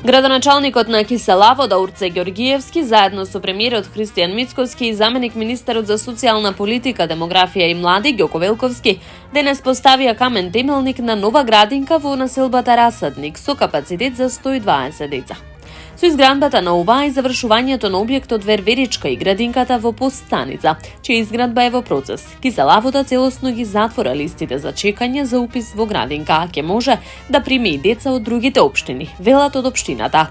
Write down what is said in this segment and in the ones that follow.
Градоначалникот на Киселавода Урце Ѓоргиевски заедно со премиерот Христијан Мицкоски и заменик министерот за социјална политика, демографија и млади Ѓоко Велковски денес поставија камен темелник на нова градинка во населбата Расадник со капацитет за 120 деца. Со изградбата на оваа и завршувањето на објектот Верверичка и градинката во Постстаница, чија изградба е во процес, Киселавода целосно ги затвора листите за чекање за упис во градинка, а ќе може да прими и деца од другите општини, велат од општината.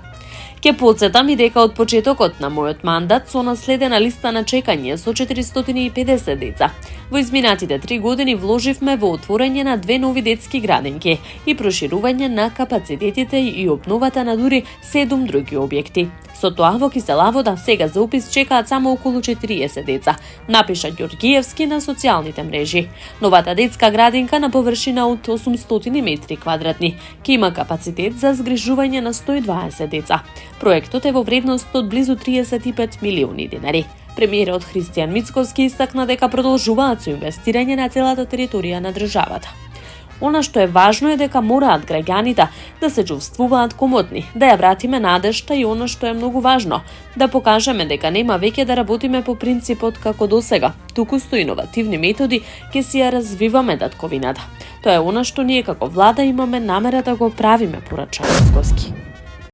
Ке подсетам и дека од почетокот на мојот мандат со наследена листа на чекање со 450 деца. Во изминатите 3 години вложивме во отворање на 2 нови детски градинки и проширување на капацитетите и обновата на дури 7 други објекти. Со тоа во Киселавода сега за упис чекаат само околу 40 деца, напиша Ѓоргиевски на социјалните мрежи. Новата детска градинка на површина од 800 метри квадратни ќе има капацитет за згрижување на 120 деца. Проектот е во вредност од близу 35 милиони денари. Премиерот Христијан Мицкоски истакна дека продолжуваат со инвестирање на целата територија на државата. Она што е важно е дека мораат граѓаните да се чувствуваат комотни, да ја вратиме надежта и она што е многу важно, да покажеме дека нема веќе да работиме по принципот како досега, туку со иновативни методи ќе си ја развиваме татковината. Тоа е она што ние како влада имаме намера да го правиме, порача Мицкоски.